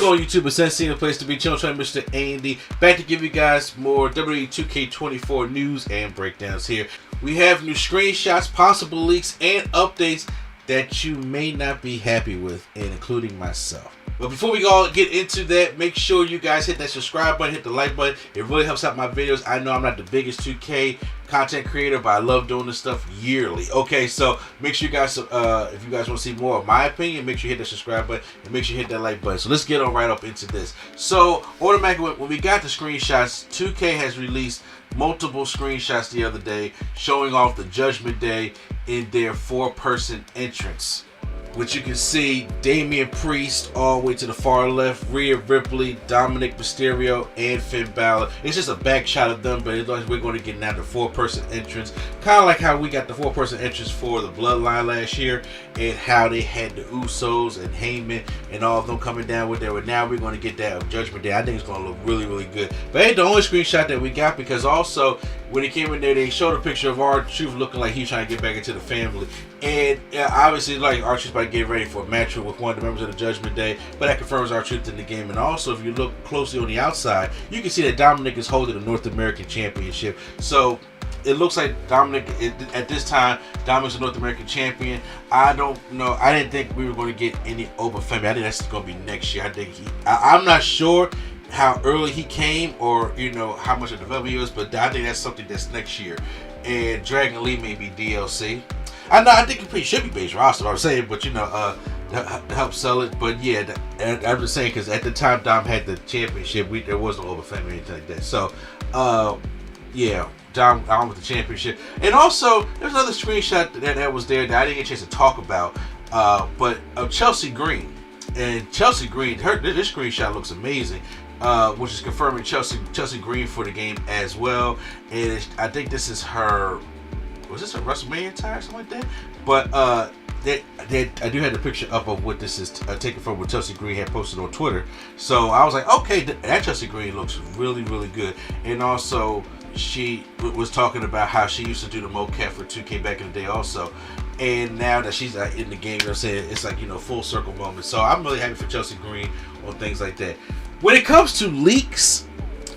going on, YouTube? It's Sensei, the place to be. Channel trainer Mr. Andy, back to give you guys more WWE 2K24 news and breakdowns here. We have new screenshots, possible leaks, and updates that you may not be happy with, and including myself. But before we all get into that, make sure you guys hit that subscribe button, hit the like button. It really helps out my videos. I know I'm not the biggest 2K content creator, but I love doing this stuff yearly. Okay, so make sure you guys, if you guys want to see more of my opinion, make sure you hit that subscribe button and make sure you hit that like button. So let's get on right up into this. So automatically, when we got the screenshots, 2K has released multiple screenshots the other day showing off the Judgment Day in their 4-person entrance, which you can see Damian Priest all the way to the far left, Rhea Ripley, Dominic Mysterio, and Finn Balor. It's just a back shot of them, but it looks like we're going to get now the 4-person entrance. Kind of like how we got the 4-person entrance for the Bloodline last year, and how they had the Usos and Heyman and all of them coming down with there. But now we're going to get that of Judgment Day. I think it's going to look really, really good. But ain't the only screenshot that we got, because also when he came in there, they showed a picture of R-Truth looking like he's trying to get back into the family. And obviously, like, R-Truth's about to get ready for a match with one of the members of the Judgment Day, but that confirms R-Truth in the game. And also, if you look closely on the outside, you can see that Dominic is holding the North American Championship. So it looks like Dominic, at this time, Dominic's the North American Champion. I don't know. I didn't think we were going to get any Open Family. I think that's going to be next year. I think I'm not sure how early he came, or how much of the development he was, but I think that's something that's next year. And Dragon Lee may be DLC. I think he should be base roster, I was saying, but to help sell it. But yeah, I'm just saying, because at the time Dom had the championship, there was no Open Family or anything like that. So yeah, Dom with the championship. And also there's another screenshot that was there that I didn't get a chance to talk about, but of Chelsea Green. And Chelsea Green, this screenshot looks amazing, which is confirming Chelsea Green for the game as well. And I think this is her. Was this a WrestleMania attire or something like that? But I do have the picture up of what this is taken from, what Chelsea Green had posted on Twitter. So I was like, okay, that Chelsea Green looks really, really good. And also, she was talking about how she used to do the mocap for 2K back in the day also. And now that she's in the game, I'm saying it's like, full circle moment. So I'm really happy for Chelsea Green on things like that. When it comes to leaks,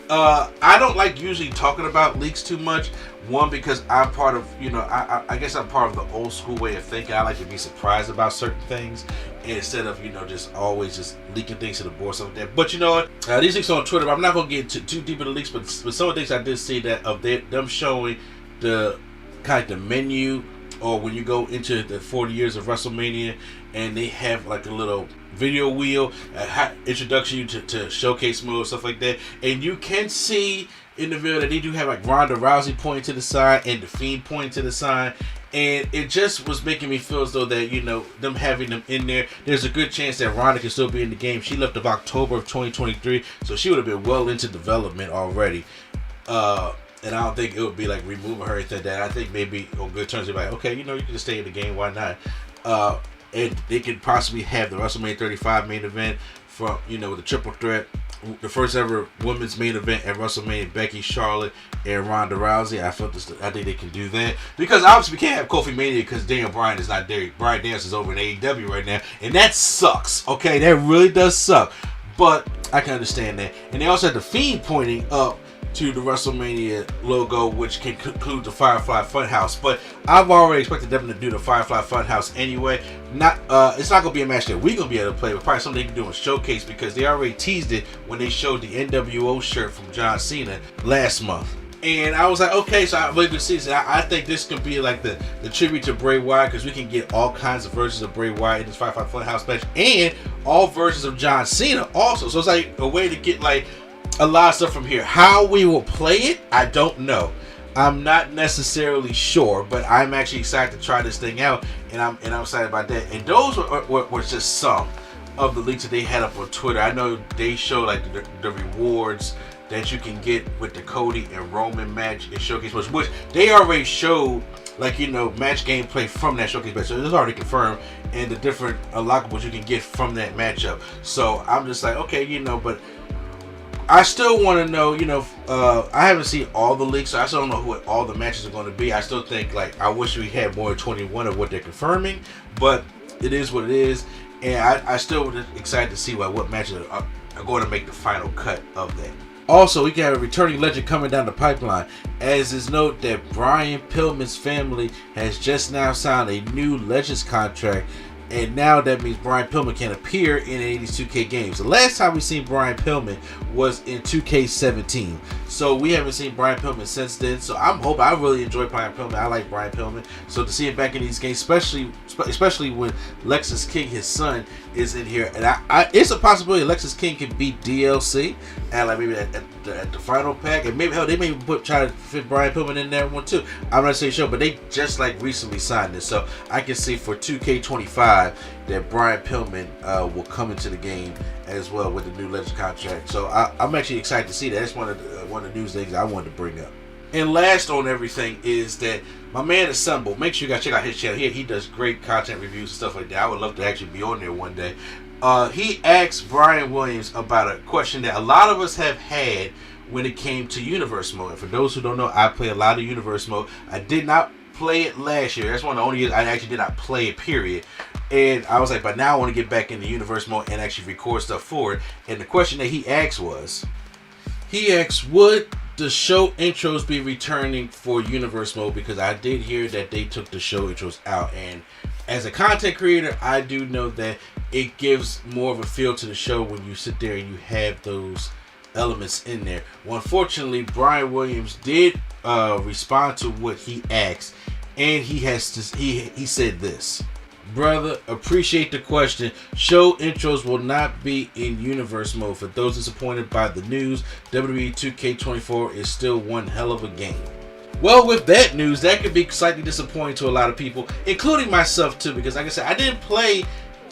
I don't like usually talking about leaks too much. One, because I'm part of, I guess I'm part of the old school way of thinking. I like to be surprised about certain things instead of, just always just leaking things to the board, something like that. But you know what? These leaks on Twitter, I'm not going to get too deep into the leaks, but some of the things I did see that of them showing the kind of the menu, or when you go into the 40 years of WrestleMania and they have like a little video wheel, introduction you to showcase mode, stuff like that. And you can see in the video that they do have like Ronda Rousey pointing to the side and The Fiend pointing to the side. And it just was making me feel as though that, them having them in there, there's a good chance that Ronda can still be in the game. She left of October of 2023, so she would have been well into development already. And I don't think it would be like removing her or anything like that. I think maybe on good terms, they'd be like, okay, you can just stay in the game, why not? And they could possibly have the WrestleMania 35 main event from, with the triple threat. The first ever women's main event at WrestleMania, Becky, Charlotte, and Ronda Rousey. I think they can do that, because obviously we can't have Kofi Mania because Daniel Bryan is not there. Bryan Danielson is over in AEW right now, and that sucks. Okay, that really does suck, but I can understand that. And they also have The Fiend pointing up to the WrestleMania logo, which can conclude the Firefly Funhouse. But I've already expected them to do the Firefly Funhouse anyway. It's not going to be a match that we're going to be able to play, but probably something they can do in Showcase, because they already teased it when they showed the NWO shirt from John Cena last month. And I was like, okay, so I really good season. I think this could be like the tribute to Bray Wyatt, because we can get all kinds of versions of Bray Wyatt in this Firefly Funhouse match, and all versions of John Cena also. So it's like a way to get like a lot of stuff from here. How we will play it, I don't know. I'm not necessarily sure, but I'm actually excited to try this thing out, and I'm excited about that. And those were just some of the leaks that they had up on Twitter. I know they show like the rewards that you can get with the Cody and Roman match and Showcase match, which they already showed, like, match gameplay from that Showcase match. So it's already confirmed, and the different unlockables you can get from that matchup. So I'm just like, okay, but I still want to know, I haven't seen all the leaks, so I still don't know what all the matches are going to be. I still think, like, I wish we had more than 21 of what they're confirming, but it is what it is. And I still was excited to see what matches are going to make the final cut of that. Also, we got a returning legend coming down the pipeline, as is note that Brian Pillman's family has just now signed a new Legends contract, and now that means Brian Pillman can appear in any of these 2K games. The last time we seen Brian Pillman was in 2K17, so we haven't seen Brian Pillman since then. So I really enjoy Brian Pillman. I like Brian Pillman, so to see him back in these games, especially when Lexus King, his son, is in here, and it's a possibility Lexus King can beat DLC, and like maybe at the final pack, and maybe hell they may try to fit Brian Pillman in there one too. I'm not saying sure, but they just like recently signed this, so I can see for 2K25 that Brian Pillman will come into the game as well with the new Legends contract. So I'm actually excited to see that. That's one of the news things I wanted to bring up. And last on everything is that my man Assemble, make sure you guys check out his channel. He does great content reviews and stuff like that. I would love to actually be on there one day. He asked Brian Williams about a question that a lot of us have had when it came to Universe Mode. And for those who don't know, I play a lot of Universe Mode. I did not play it last year. That's one of the only years I actually did not play it, period. And I was like, but now I want to get back into Universe Mode and actually record stuff for it. And the question that he asked was, would the show intros be returning for Universe Mode? Because I did hear that they took the show intros out, and as a content creator, I do know that it gives more of a feel to the show when you sit there and you have those elements in there. Well, unfortunately, Brian Williams did respond to what he asked, and he said this: brother, appreciate the question. Show intros will not be in Universe Mode. For those disappointed by the news, WWE 2K24 is still one hell of a game. Well, with that news, that could be slightly disappointing to a lot of people, including myself too, because like I said, I didn't play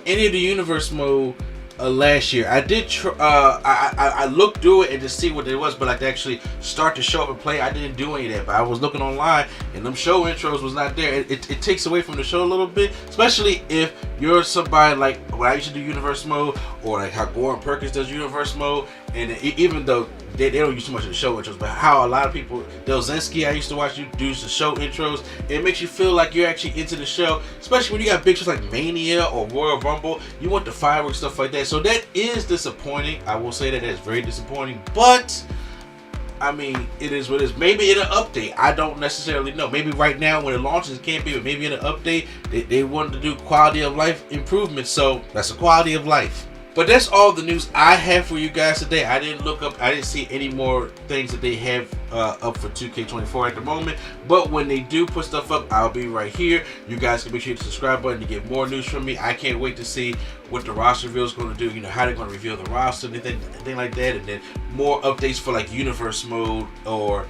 any of the Universe Mode last year. I did I looked through it and to see what it was, but like to actually start to show up and play, I didn't do any of that. But I was looking online and them show intros was not there. It takes away from the show a little bit, especially if you're somebody like when I used to do Universe Mode, or like how Gordon Perkins does Universe Mode, and even though they don't use too much of the show intros, but how a lot of people, Delzinski, I used to watch you do the show intros, it makes you feel like you're actually into the show, especially when you got big shows like Mania or Royal Rumble. You want the fireworks, stuff like that. So that is disappointing. I will say that is very disappointing, but I mean, it is what it is. Maybe in an update, I don't necessarily know. Maybe right now when it launches it can't be, but maybe in an update they wanted to do quality of life improvements, so that's a quality of life. But that's all the news I have for you guys today. I didn't see any more things that they have up for 2K24 at the moment. But when they do put stuff up, I'll be right here. You guys can make sure you hit the subscribe button to get more news from me. I can't wait to see what the roster reveal is going to do. You know, how they're going to reveal the roster, anything like that. And then more updates for like Universe Mode or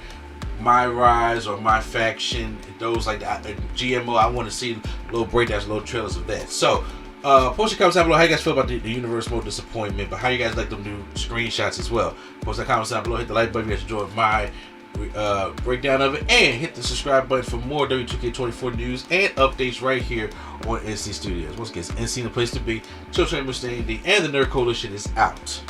My Rise or My Faction, those like that. GMO, I want to see little breakdowns, little trailers of that. So, post your comments down below how you guys feel about the Universe Mode disappointment, but how you guys like them do screenshots as well. Post your comments down below, hit the like button if you guys enjoyed my breakdown of it, and hit the subscribe button for more W2K24 news and updates right here on NC Studios. Once again, it's NC the place to be. Chill Train Mr. AD and the Nerd Coalition is out.